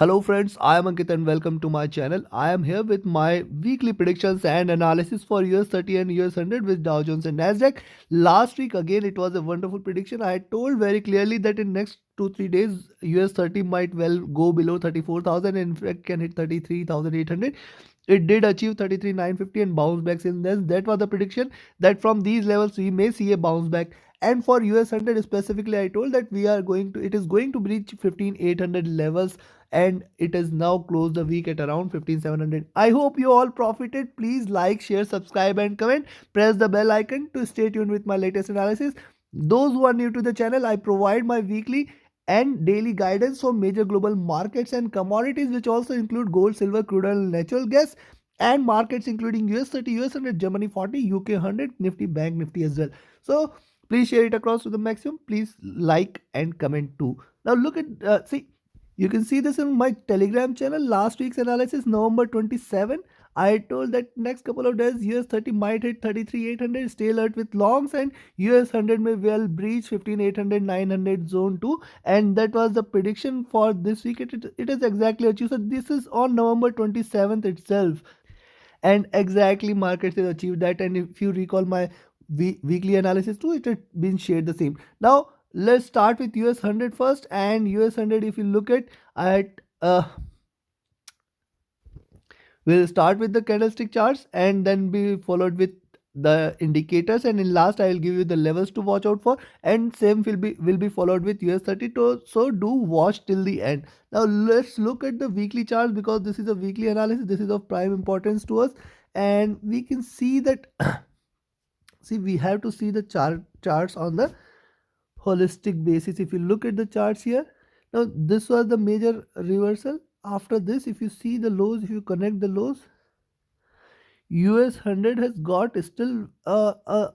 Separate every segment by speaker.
Speaker 1: Hello friends, I am Ankit and welcome to my channel. I am here with my weekly predictions and analysis for US 30 and US 100 with Dow Jones and Nasdaq. Last week again it was a wonderful prediction. I told very clearly that in next 2-3 days US 30 might well go below 34,000 and in fact can hit 33,800. It did achieve 33,950 and bounce back since then. That was the prediction that from these levels we may see a bounce back. And for US 100 specifically, I told that it is going to breach 15,800 levels, and it has now closed the week at around 15,700. I hope you all profited. Please like, share, subscribe and comment. Press the bell icon to stay tuned with my latest analysis. Those who are new to the channel, I provide my weekly and daily guidance on major global markets and commodities, which also include gold, silver, crude oil, natural gas, and markets including US 30, US 100, Germany 40, UK 100, Nifty, Bank Nifty as well. So please share it across to the maximum. Please like and comment too. Now look at see, you can see this in my Telegram channel. Last week's analysis, November 27. I told that next couple of days US 30 might hit 33,800. Stay alert with longs, and US 100 may well breach 15,800 900 zone too. And that was the prediction for this week. It is exactly achieved. So this is on November 27th itself. And exactly markets have achieved that. And if you recall my weekly analysis too, it had been shared the same. Now let's start with US 100 first. And US 100, if you look at we'll start with the candlestick charts and then be followed with the indicators, and in last I will give you the levels to watch out for, and same will be followed with US 32. So do watch till the end. Now let's look at the weekly charts, because this is a weekly analysis. This is of prime importance to us, and we can see that see, we have to see the charts on the holistic basis. If you look at the charts here, now this was the major reversal. After this, if you see the lows, if you connect the lows, US 100 has got still a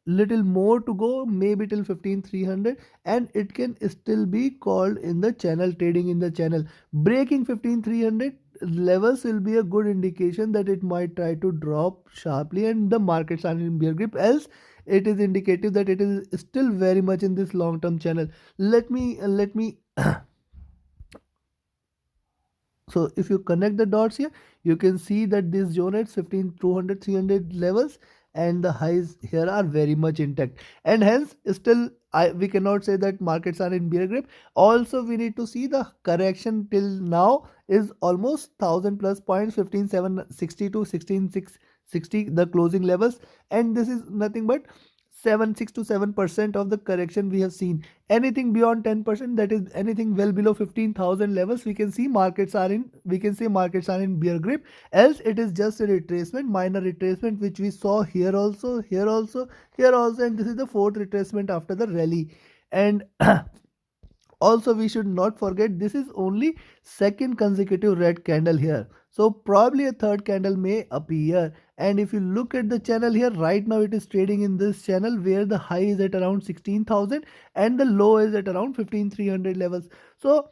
Speaker 1: little more to go, maybe till 15,300, and it can still be called in the channel, trading in the channel. Breaking 15,300 levels will be a good indication that it might try to drop sharply and the markets are in bear grip. Else it is indicative that it is still very much in this long term channel. Let me so if you connect the dots here, you can see that this zone at 15 200 300 levels and the highs here are very much intact, and hence still we cannot say that markets are in bear grip. Also we need to see the correction till now is almost 1000 plus points, 15760 to 16660 the closing levels, and this is nothing but 6 to 7% of the correction we have seen. Anything beyond 10%, that is anything well below 15,000 levels, we can say markets are in bear grip. Else it is just a retracement, minor retracement, which we saw here also, here also, here also, and this is the fourth retracement after the rally. And also we should not forget this is only second consecutive red candle here, so probably a third candle may appear. And if you look at the channel here, right now it is trading in this channel where the high is at around 16,000 and the low is at around 15,300 levels. So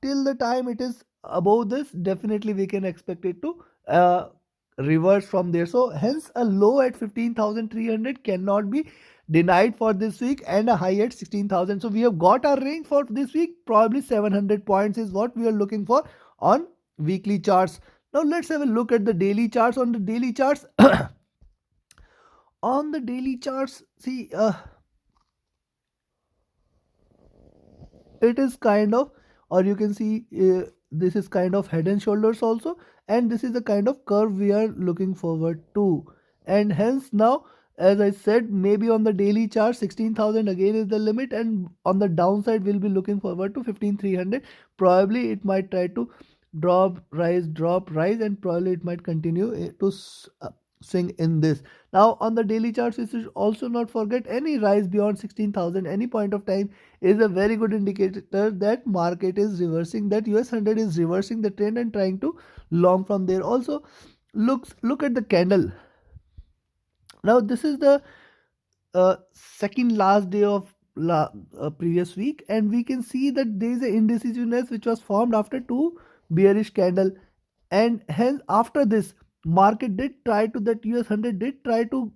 Speaker 1: till the time it is above this, definitely we can expect it to reverse from there. So hence a low at 15,300 cannot be denied for this week, and a high at 16,000. So we have got our range for this week. Probably 700 points is what we are looking for on weekly charts. Now let's have a look at the daily charts. On the daily charts, on the daily charts, see, it is kind of, or you can see this is kind of head and shoulders also, and this is the kind of curve we are looking forward to. And hence now, as I said, maybe on the daily chart 16,000 again is the limit, and on the downside we'll be looking forward to 15,300. Probably it might try to drop rise, and probably it might continue to swing in this. Now on the daily charts, we should also not forget any rise beyond 16,000 any point of time is a very good indicator that market is reversing, that US 100 is reversing the trend and trying to long from there. Also look at the candle. Now this is the second last day of previous week, and we can see that there is a indecisiveness which was formed after two bearish candle, and hence after this market did try to, that US 100 did try to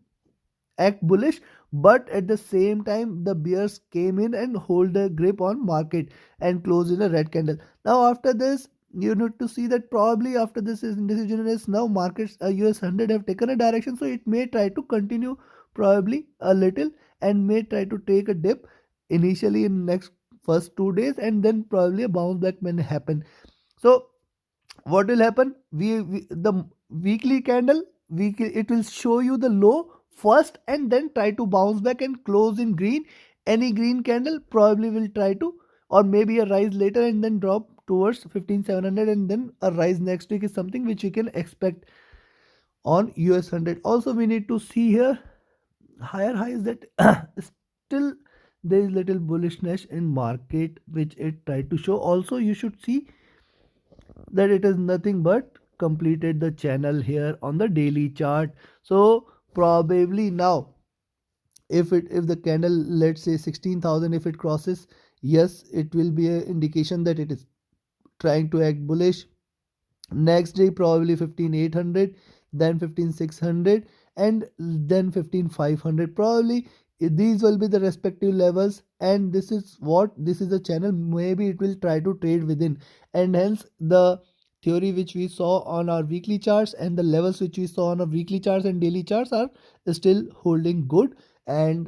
Speaker 1: act bullish, but at the same time the bears came in and hold a grip on market and close in a red candle. Now after this you need to see that probably after this is indecision is now markets US 100 have taken a direction, so it may try to continue probably a little and may try to take a dip initially in next first 2 days, and then probably a bounce back may happen. So what will happen, we the weekly candle, weekly, it will show you the low first and then try to bounce back and close in green. Any green candle probably will try to, or maybe a rise later and then drop towards 15700, and then a rise next week is something which you can expect on US 100. Also we need to see here higher highs that still there is little bullishness in market which it tried to show. Also you should see that it is nothing but completed the channel here on the daily chart. So probably now, if the candle, let's say 16,000, if it crosses, yes, it will be an indication that it is trying to act bullish. Next day probably 15,800, then 15,600, and then 15,500 probably. These will be the respective levels, and this is a channel maybe it will try to trade within, and hence the theory which we saw on our weekly charts and the levels which we saw on our weekly charts and daily charts are still holding good. And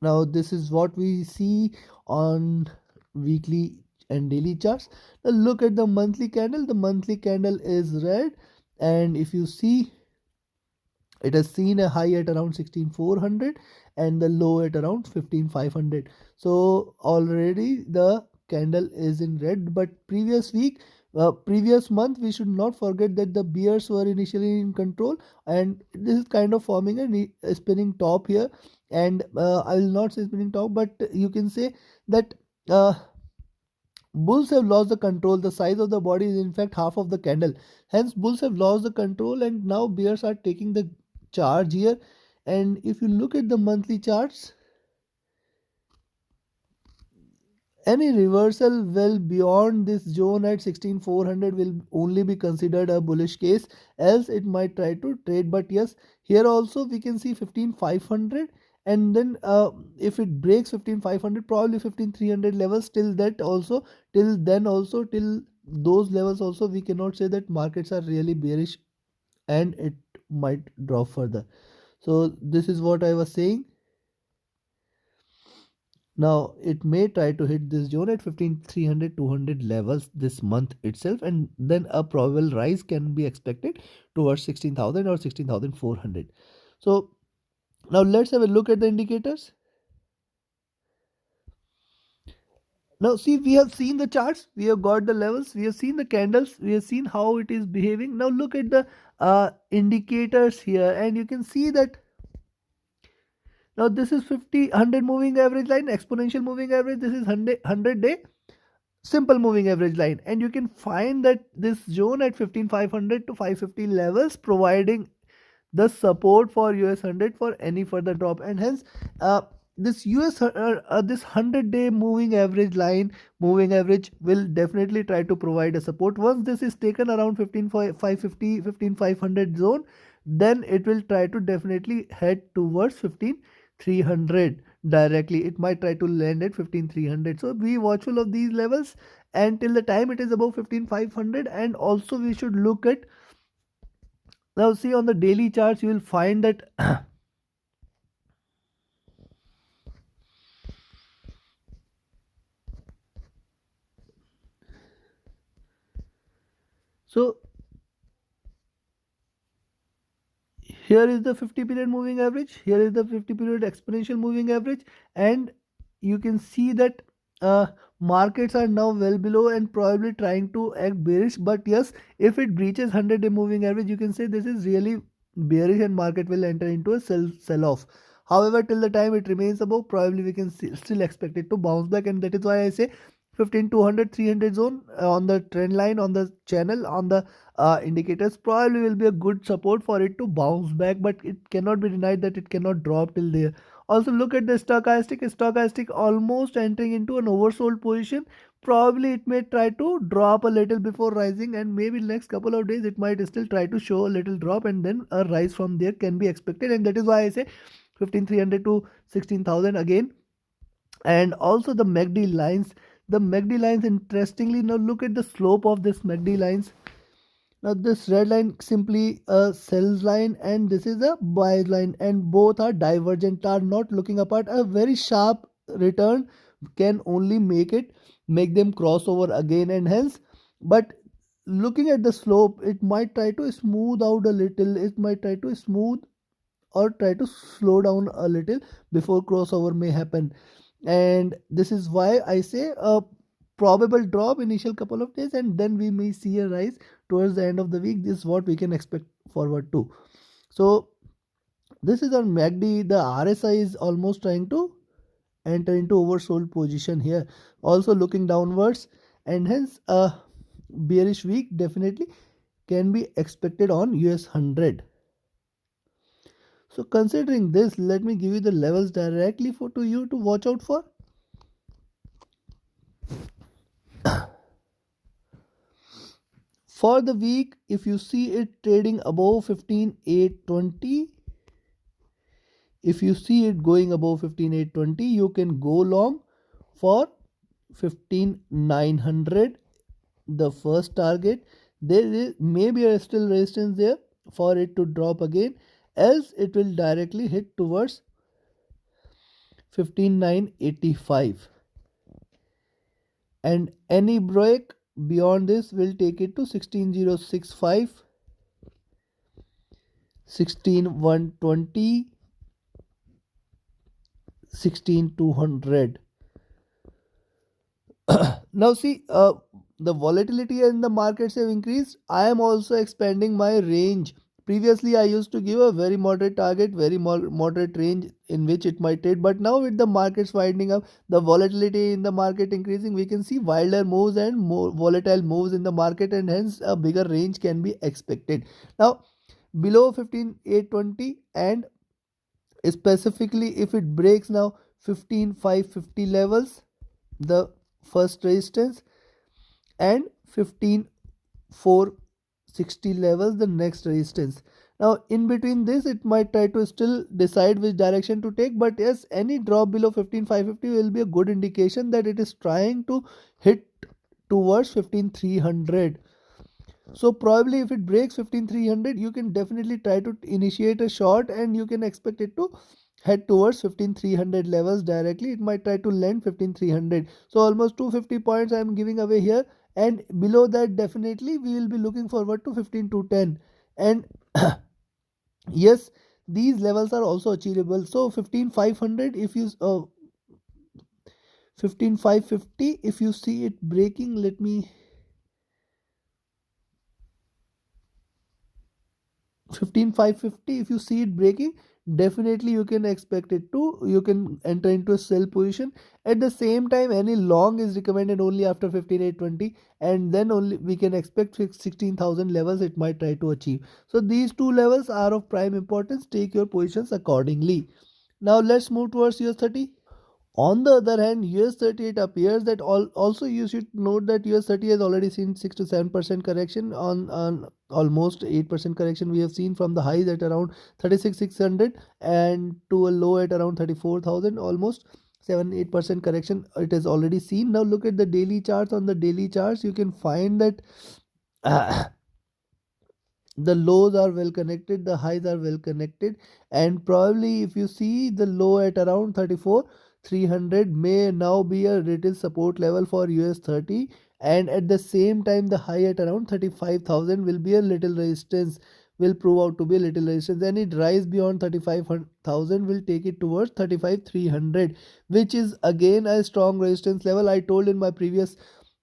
Speaker 1: now this is what we see on weekly and daily charts. Now look at the monthly candle. The monthly candle is red, and if you see, it has seen a high at around 16,400 and the low at around 15,500. So already the candle is in red. But previous month, we should not forget that the bears were initially in control, and this is kind of forming a spinning top here. And I will not say spinning top, but you can say that uh, bulls have lost the control. The size of the body is in fact half of the candle. Hence, bulls have lost the control, and now bears are taking the charge here. And if you look at the monthly charts, any reversal well beyond this zone at 16,400 will only be considered a bullish case, else it might try to trade. But yes, here also we can see 15,500, and then if it breaks 15,500, probably 15,300 levels. Till then also, till those levels also, we cannot say that markets are really bearish and it might drop further. So this is what I was saying. Now it may try to hit this zone at 15,300 200 levels this month itself, and then a probable rise can be expected towards 16,000 or 16,400. So now let's have a look at the indicators. Now see, we have seen the charts, we have got the levels, we have seen the candles, we have seen how it is behaving. Now look at the indicators here, and you can see that now this is 50 100 moving average line, exponential moving average. This is 100 day simple moving average line, and you can find that this zone at 15,500 to 550 levels providing the support for US 100 for any further drop. And hence this this 100-day moving average line, moving average, will definitely try to provide a support. Once this is taken around 15,550 15,500 zone, then it will try to definitely head towards 15,300 directly. It might try to land at 15,300. So be watchful of these levels, and till the time it is above 15,500. And also we should look at, now see, on the daily charts you will find that so here is the 50 period moving average, here is the 50 period exponential moving average, and you can see that uh, markets are now well below and probably trying to act bearish. But yes, if it breaches 100-day moving average, you can say this is really bearish and market will enter into a sell off. However, till the time it remains above, probably we can still expect it to bounce back, and that is why I say 15 200 300 zone on the trend line, on the channel, on the indicators probably will be a good support for it to bounce back. But it cannot be denied that it cannot drop till there. Also look at the stochastic almost entering into an oversold position. Probably it may try to drop a little before rising, and maybe next couple of days it might still try to show a little drop, and then a rise from there can be expected. And that is why I say 15,300 to 16,000 again. And also the MACD lines, The MACD lines, interestingly, now look at the slope of this MACD lines. Now this red line simply a sells line and this is a buy line, and both are divergent, are not looking apart. A very sharp return can only make them cross over again, and hence, but looking at the slope, it might try to smooth out a little, it might try to smooth or try to slow down a little before crossover may happen. And this is why I say a probable drop initial couple of days, and then we may see a rise towards the end of the week. This is what we can expect forward to. So this is on MACD. The RSI is almost trying to enter into oversold position here, also looking downwards, and hence a bearish week definitely can be expected on US 100. So considering this, let me give you the levels directly for to you to watch out for. For the week, if you see it trading above 15,820, if you see it going above 15,820, you can go long for 15,900, the first target. There is maybe a still resistance there for it to drop again, else it will directly hit towards 15,985, and any break beyond this will take it to 16,065, 16,120, 16,200. Now see, the volatility in the markets have increased. I am also expanding my range. Previously, I used to give a very moderate target, very moderate range in which it might trade. But now, with the markets widening up, the volatility in the market increasing, we can see wilder moves and more volatile moves in the market, and hence a bigger range can be expected. Now, below 15,820, and specifically if it breaks now 15,550 levels, the first resistance, and 15,460 levels, the next resistance. Now in between this, it might try to still decide which direction to take, but yes, any drop below 15,550 will be a good indication that it is trying to hit towards 15,300. So probably if it breaks 15,300, you can definitely try to initiate a short, and you can expect it to head towards 15,300 levels directly. It might try to land 15,300. So almost 250 points I am giving away here, and below that definitely we will be looking forward to 15,210. And yes, these levels are also achievable. So 15,500, if you 15,550, if you see it breaking, let me 15,550, if you see it breaking, definitely you can expect it to, you can enter into a sell position. At the same time, any long is recommended only after 15,820, and then only we can expect 16,000 levels it might try to achieve. So these two levels are of prime importance. Take your positions accordingly. Now let's move towards US 30. On the other hand, US 30, it appears that also you should note that US 30 has already seen 6 to 7% correction, on almost 8% correction we have seen from the highs at around 36,600 and to a low at around 34,000, almost 7-8% correction it has already seen. Now look at the daily charts. On the daily charts, you can find that the lows are well connected, the highs are well connected, and probably if you see the low at around 34,300 may now be a little support level for US 30, and at the same time the high at around 35,000 will be a little resistance, will prove out to be a little resistance. Any rise beyond 35,000 will take it towards 35,300, which is again a strong resistance level. I told in my previous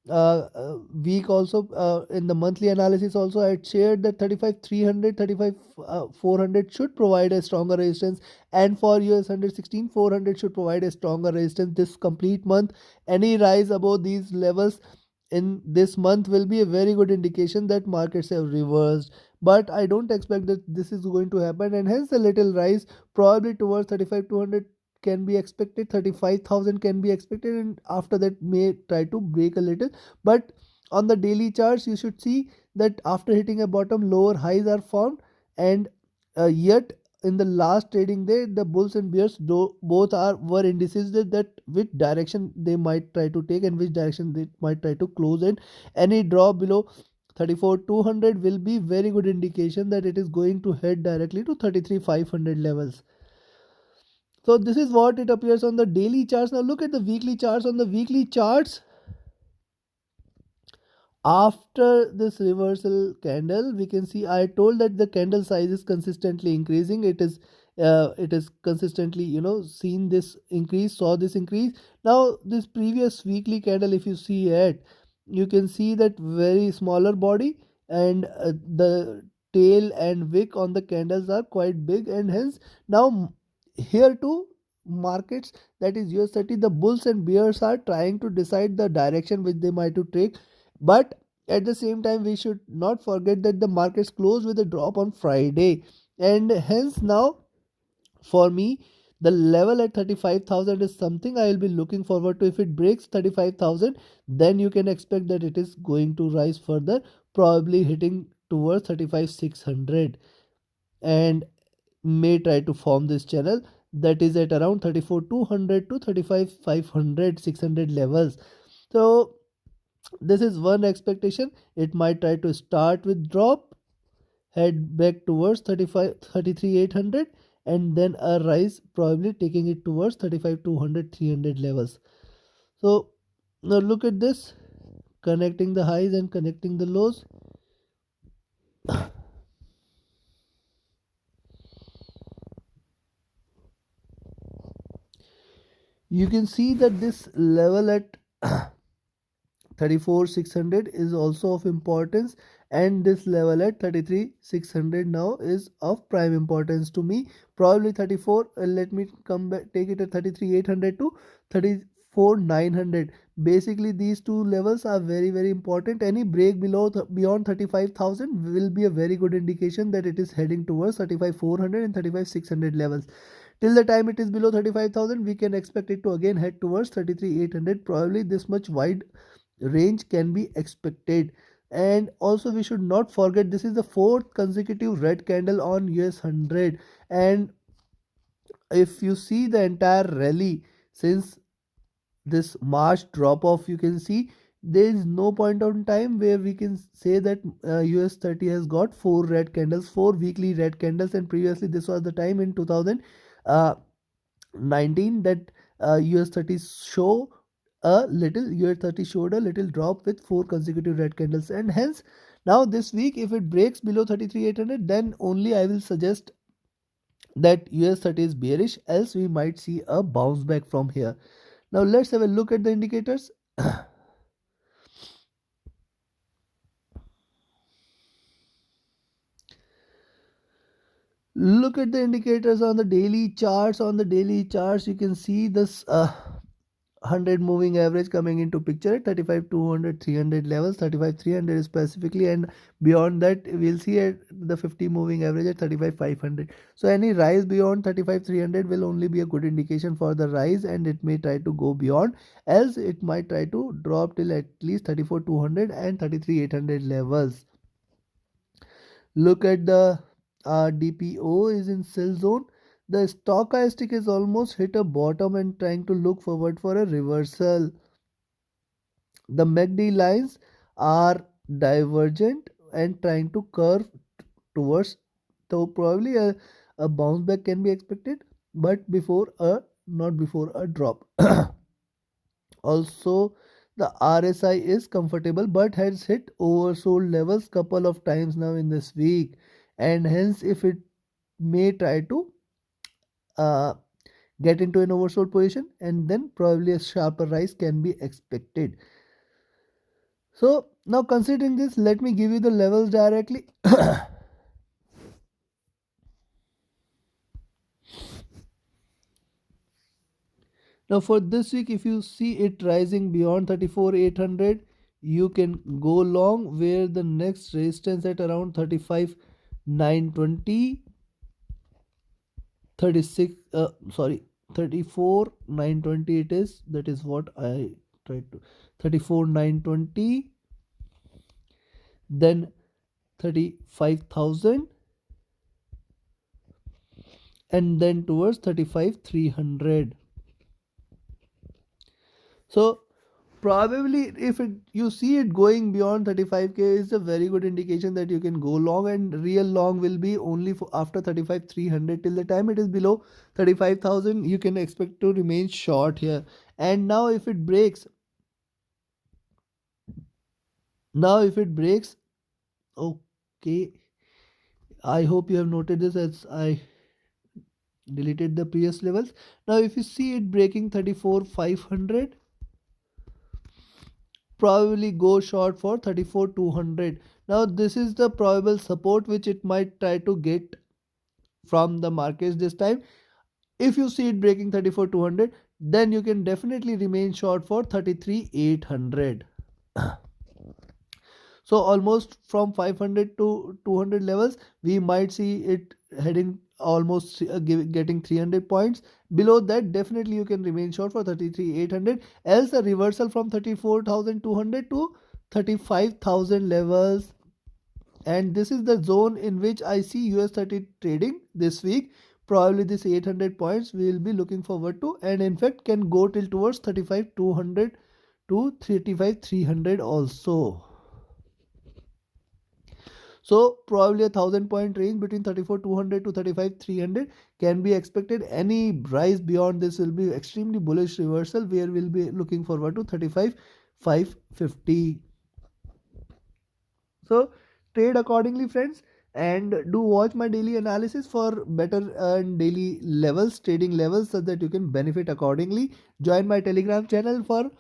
Speaker 1: week also, in the monthly analysis also, I had shared that 35,300, 35,400 should provide a stronger resistance, and for US 116, 400 should provide a stronger resistance this complete month. Any rise above these levels in this month will be a very good indication that markets have reversed, but I don't expect that this is going to happen, and hence a little rise probably towards 35,200 can be expected, 35,000 can be expected, and after that may try to break a little. But on the daily charts, you should see that after hitting a bottom, lower highs are formed, and yet in the last trading day, the bulls and bears both are were indices that which direction they might try to take and which direction they might try to close. And any drop below 34,200 will be very good indication that it is going to head directly to 33,500 levels. So this is what it appears on the daily charts. Now look at the weekly charts. On the weekly charts, after this reversal candle, we can see I told that the candle size is consistently increasing. It is consistently, seen this increase, saw this increase. Now this previous weekly candle, if you see it, you can see that very smaller body, and the tail and wick on the candles are quite big, and hence now here too markets, that is US 30, the bulls and bears are trying to decide the direction which they might to take. But at the same time, we should not forget that the markets closed with a drop on Friday, and hence now for me the level at 35,000 is something I will be looking forward to. If it breaks 35,000, then you can expect that it is going to rise further, probably hitting towards 35,600, and may try to form this channel that is at around 34,200 to 35,500 600 levels. So this is one expectation. It might try to start with drop, head back towards 33,800, and then a rise, probably taking it towards 35,200 300 levels. So now look at this, connecting the highs and connecting the lows. You can see that this level at 34,600 is also of importance, and this level at 33,600 now is of prime importance to me. Probably 34, let me come back, take it at 33,800 to 34,900. Basically these two levels are very very important. Any break below beyond 35,000 will be a very good indication that it is heading towards 35,400 and 35,600 levels. Till the time it is below 35,000, we can expect it to again head towards 33,800. Probably this much wide range can be expected. And also we should not forget, this is the fourth consecutive red candle on US 100, and if you see the entire rally since this March drop off, you can see there is no point on time where we can say that US 30 has got four red candles, four weekly red candles, and previously this was the time in 2019 that US 30 US 30 showed a little drop with four consecutive red candles, and hence now this week if it breaks below 33,800, then only I will suggest that US 30 is bearish, else we might see a bounce back from here. Now let's have a look at the indicators. Look at the indicators on the daily charts. On the daily charts, you can see this 100 moving average coming into picture at 35,200 300 levels, 35,300 specifically, and beyond that we'll see at the 50 moving average at 35,500. So any rise beyond 35,300 will only be a good indication for the rise, and it may try to go beyond, else it might try to drop till at least 34,200 and 33,800 levels. Look at the DPO is in sell zone. The stochastic is almost hit a bottom and trying to look forward for a reversal. The MACD lines are divergent and trying to curve towards, so probably a bounce back can be expected, but before a not before a drop. Also, the RSI is comfortable but has hit oversold levels couple of times now in this week, and hence if it may try to uh, get into an oversold position, and then probably a sharper rise can be expected. So now considering this, let me give you the levels directly. Now for this week, if you see it rising beyond 34,800, you can go long, where the next resistance at around 35,920, 36, sorry, 34,920 it is. That is what I tried to, 34,920, then 35,000, and then towards 35,300. So probably if you see it going beyond 35k is a very good indication that you can go long, and real long will be only for after 35,300. Till the time it is below 35,000 you can expect to remain short here. And now if it breaks, okay, I hope you have noted this as I deleted the previous levels. Now if you see it breaking 34,500, probably go short for 34,200. Now this is the probable support which it might try to get from the markets this time. If you see it breaking 34,200, then you can definitely remain short for 33,800. So almost from 500 to 200 levels, we might see it heading almost getting 300 points. Below that, definitely you can remain short for 33,800. Else, a reversal from 34,200 to 35,000 levels. And this is the zone in which I see US 30 trading this week. Probably this 800 points we will be looking forward to, and in fact can go till towards 35,200 to 35,300 also. So probably 1,000 point range between 34,200 to 35,300 can be expected. Any rise beyond this will be extremely bullish reversal, where we'll be looking forward to 35,550. So trade accordingly, friends, and do watch my daily analysis for better and daily levels, trading levels, so that you can benefit accordingly. Join my Telegram channel for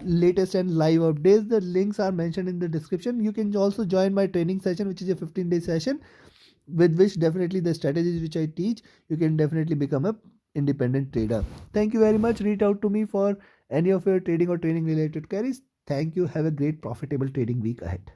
Speaker 1: latest and live updates. The links are mentioned in the description. You can also join my training session, which is a 15-day session, with which definitely the strategies which I teach, you can definitely become a independent trader. Thank you very much. Reach out to me for any of your trading or training related queries. Thank you. Have a great profitable trading week ahead.